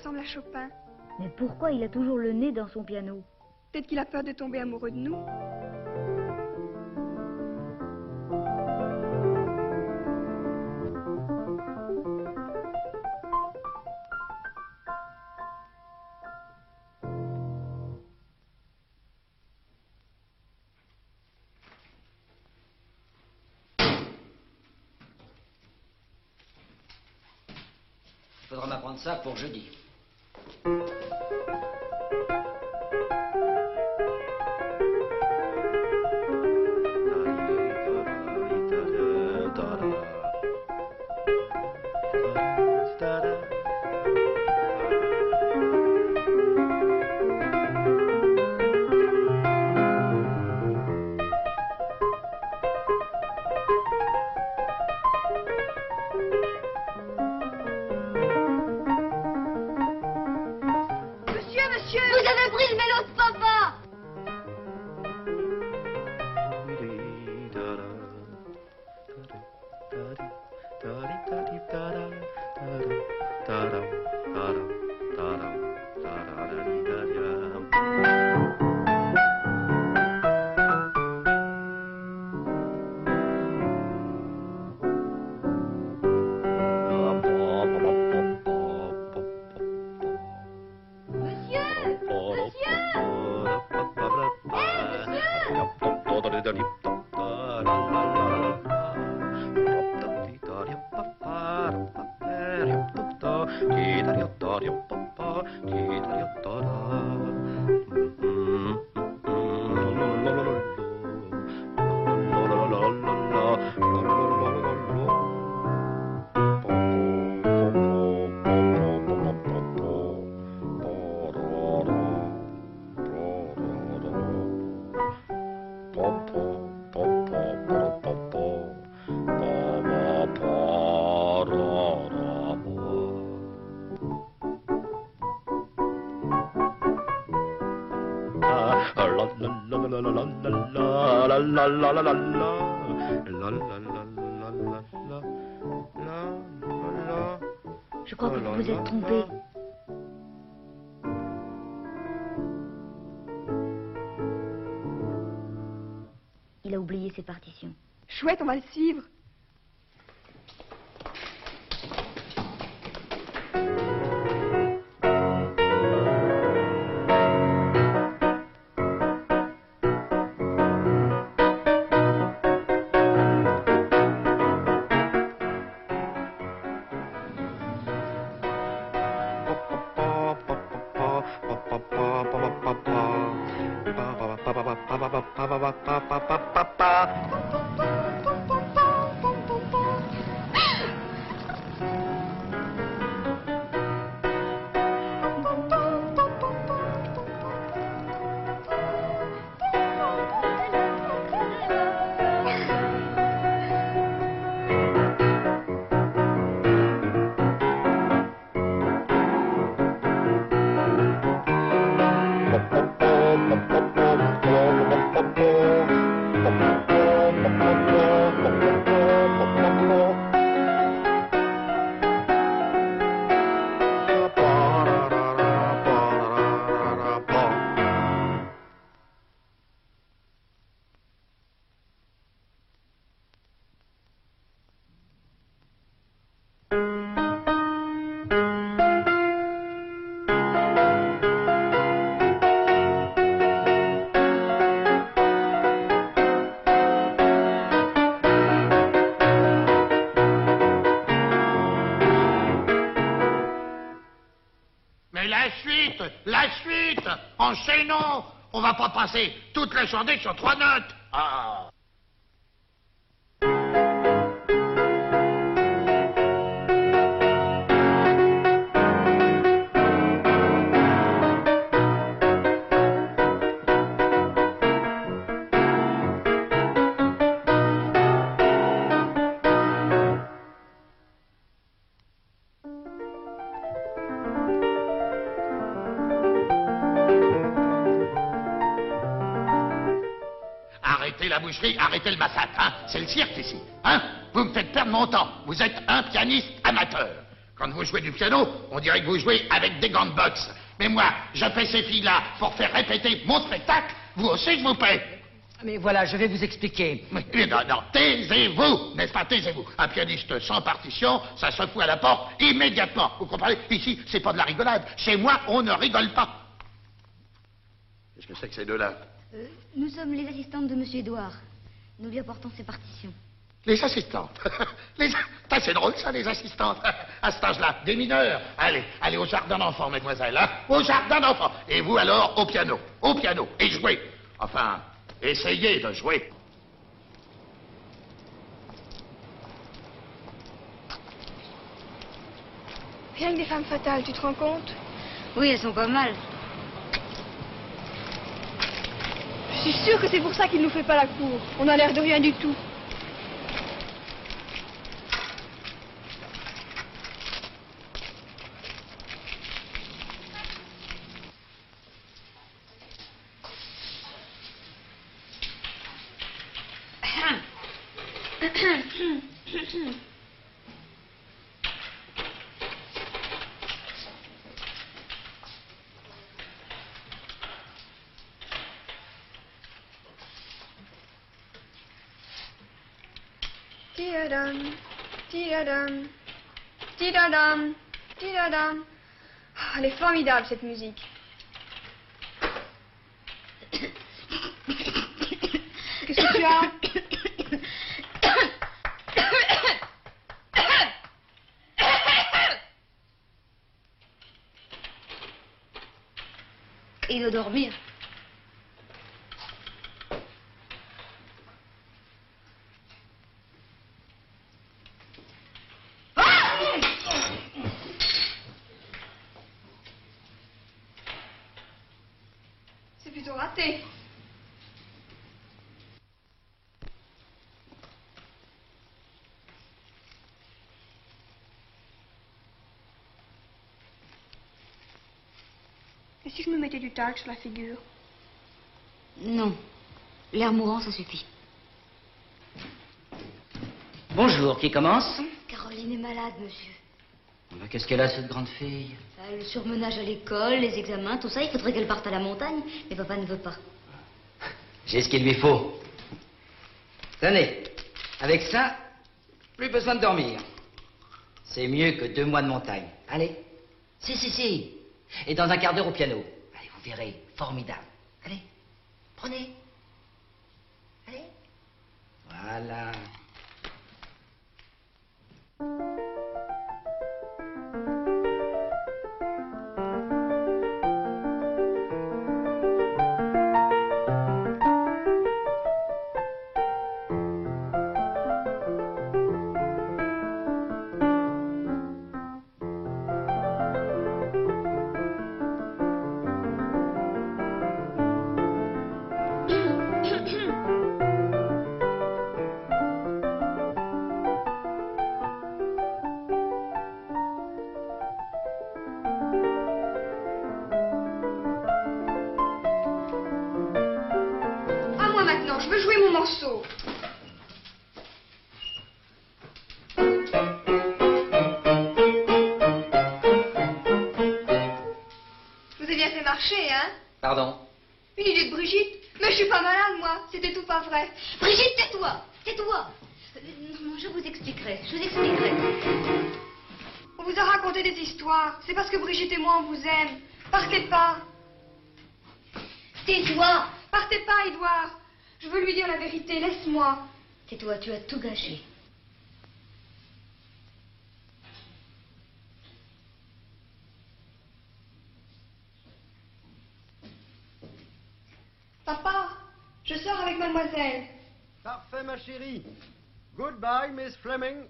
ressemble à Chopin. Mais pourquoi il a toujours le nez dans son piano? Peut-être qu'il a peur de tomber amoureux de nous. Il faudra m'apprendre ça pour jeudi. Je crois que vous vous êtes trompé. Il a oublié ses partitions. Chouette, on va le suivre. La suite, enchaînons. On va pas passer toute la journée sur 3 notes. Ah. Arrêtez la boucherie, arrêtez le massacre, hein. C'est le cirque ici, hein. Vous me faites perdre mon temps. Vous êtes un pianiste amateur. Quand vous jouez du piano, on dirait que vous jouez avec des gants de boxe. Mais moi, je paie ces filles-là pour faire répéter mon spectacle. Vous aussi, je vous paie. Mais voilà, je vais vous expliquer. Mais non, non, taisez-vous, n'est-ce pas, taisez-vous. Un pianiste sans partition, ça se fout à la porte immédiatement. Vous comprenez? Ici, c'est pas de la rigolade. Chez moi, on ne rigole pas. Qu'est-ce que c'est que ces deux-là? Nous sommes les assistantes de Monsieur Édouard. Nous lui apportons ses partitions. Les assistantes. C'est drôle, ça, les assistantes. À cet âge-là, des mineurs. Allez, allez au jardin d'enfants, mesdemoiselles, hein. Au jardin d'enfants. Et vous, alors, au piano. Au piano. Et jouez. Enfin, essayez de jouer. Rien que des femmes fatales, tu te rends compte? Oui, elles sont pas mal. Je suis sûre que c'est pour ça qu'il nous fait pas la cour. On a l'air de rien du tout. Tidadam, tidadam, tidadam, tidadam. Ah, elle est formidable, cette musique. Qu'est-ce que tu as? Il doit dormir. C'est plutôt raté. Et si je me mettais du talc sur la figure? Non. L'air mourant, ça suffit. Bonjour, qui commence? Caroline est malade, monsieur. Qu'est-ce qu'elle a, cette grande fille? Le surmenage à l'école, les examens, tout ça, il faudrait qu'elle parte à la montagne, mais papa ne veut pas. J'ai ce qu'il lui faut. Tenez, avec ça, plus besoin de dormir. C'est mieux que 2 mois de montagne. Allez. Si. Et dans un quart d'heure au piano. Allez, vous verrez, formidable. Allez, prenez. Allez. Voilà. À moi maintenant, je veux jouer mon morceau. Je vous ai bien fait marcher, hein? Pardon? Une idée de Brigitte? Mais je suis pas malade, moi. C'était tout pas vrai. Brigitte, tais-toi. Tais-toi. Non, je vous expliquerai. On vous a raconté des histoires. C'est parce que Brigitte et moi, on vous aime. Partez pas. Tais-toi. Partez pas, Édouard. Je veux lui dire la vérité. Laisse-moi. Tais-toi, tu as tout gâché. Papa, je sors avec mademoiselle. Parfait, ma chérie. Goodbye, Miss Fleming.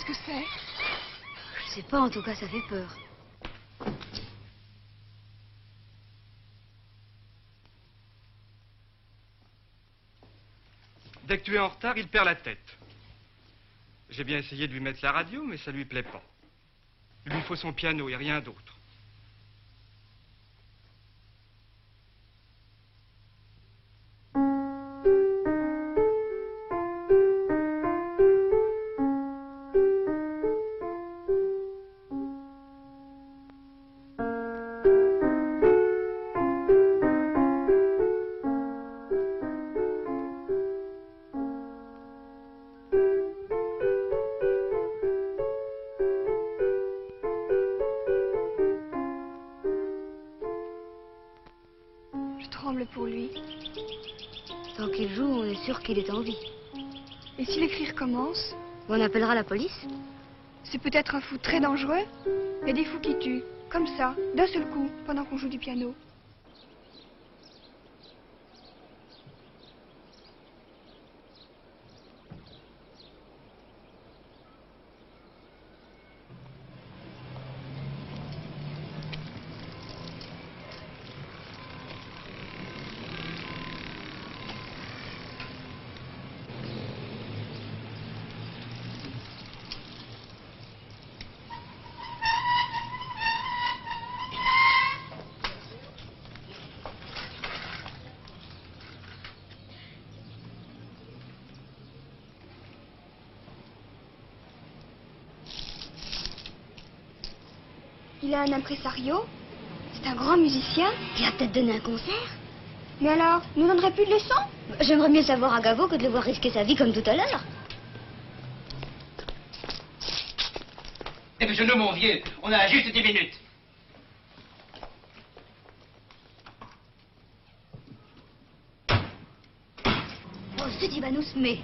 ce que c'est? Je sais pas, en tout cas, ça fait peur. Dès que tu es en retard, il perd la tête. J'ai bien essayé de lui mettre la radio, mais ça lui plaît pas. Il lui faut son piano et rien d'autre. Je tremble pour lui. Tant qu'il joue, on est sûr qu'il est en vie. Et si les cris recommencent? On appellera la police? C'est peut-être un fou très dangereux. Il y a des fous qui tuent, comme ça, d'un seul coup, pendant qu'on joue du piano. Il a un impresario. C'est un grand musicien. Il a peut-être donné un concert. Mais alors, nous donnerait plus de leçons? J'aimerais mieux savoir à Gavo que de le voir risquer sa vie comme tout à l'heure. Dépêche-nous, mon vieux. On a juste 10 minutes. Oh, c'est Ivanous, mais...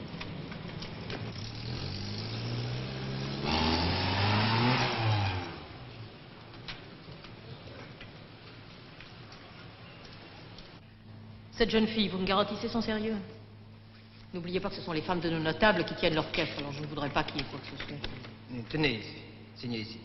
Cette jeune fille, vous me garantissez son sérieux? N'oubliez pas que ce sont les femmes de nos notables qui tiennent leur caisse, alors je ne voudrais pas qu'il y ait quoi que ce soit. Tenez, signez ici.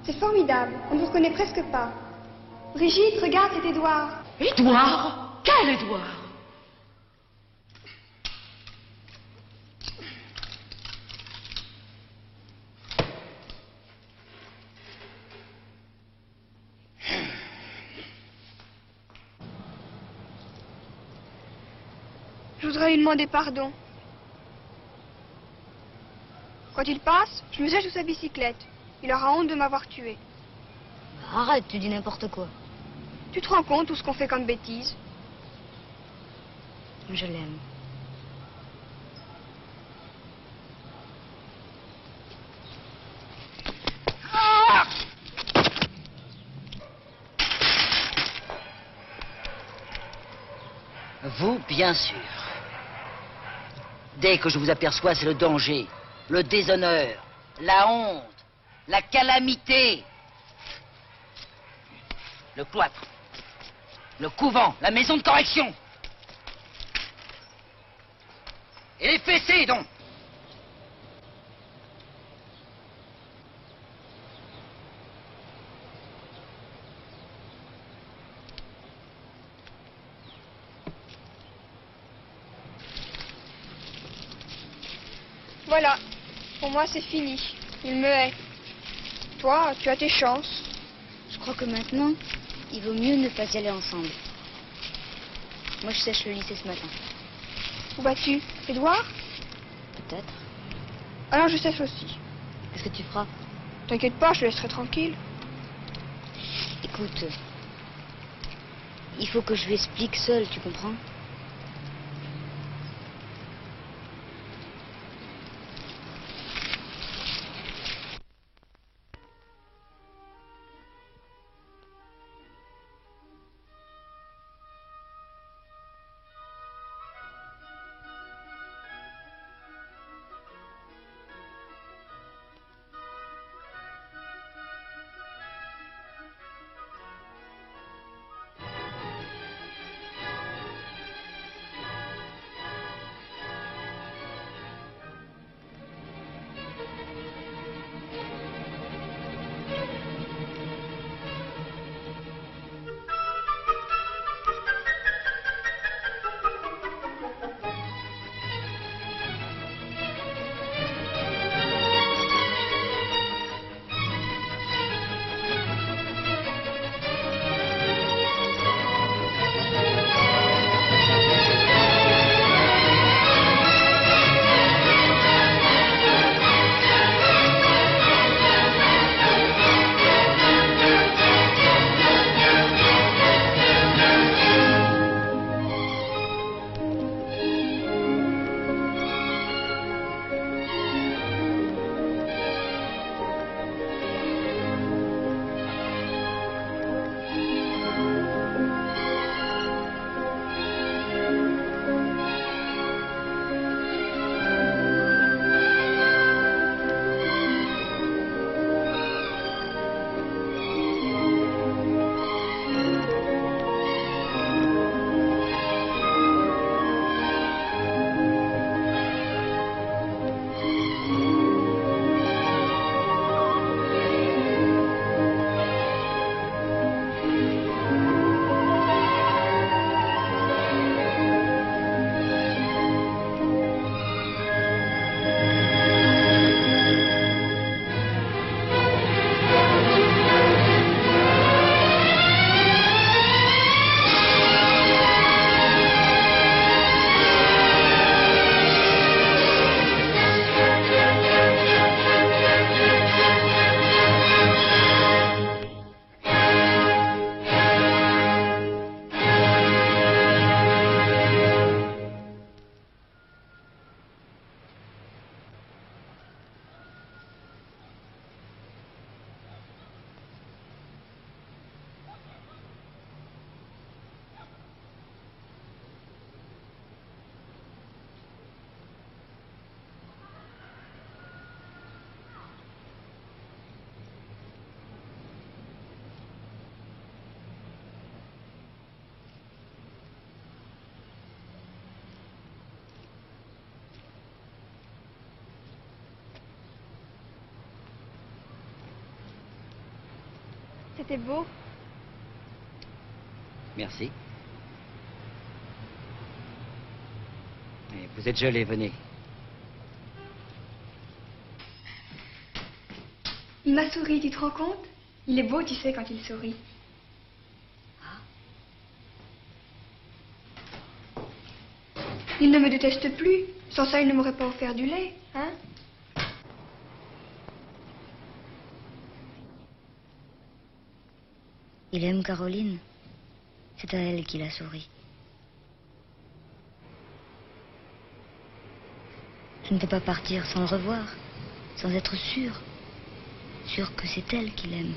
C'est formidable, on ne vous reconnaît presque pas. Brigitte, regarde, c'est Édouard. Édouard? Quel Édouard? Je voudrais lui demander pardon. Quand il passe, je me jette sous sa bicyclette. Il aura honte de m'avoir tué. Arrête, tu dis n'importe quoi. Tu te rends compte tout ce qu'on fait comme bêtises? Je l'aime. Vous, bien sûr. Dès que je vous aperçois, c'est le danger, le déshonneur, la honte, la calamité. Le cloître, le couvent, la maison de correction. Et les fessées, donc. Voilà, pour moi c'est fini. Il me hait. Toi, tu as tes chances. Je crois que maintenant, il vaut mieux ne pas y aller ensemble. Moi, je sèche le lycée ce matin. Où vas-tu? Édouard? Peut-être. Alors je sèche aussi. Qu'est-ce que tu feras? T'inquiète pas, je te laisserai tranquille. Écoute, il faut que je lui explique seul, tu comprends? C'était beau. Merci. Et vous êtes gelé, venez. Il m'a souri, tu te rends compte? Il est beau, tu sais, quand il sourit. Il ne me déteste plus. Sans ça, il ne m'aurait pas offert du lait, hein? Il aime Caroline. C'est à elle qu'il a souri. Je ne peux pas partir sans le revoir, sans être sûr que c'est elle qu'il aime.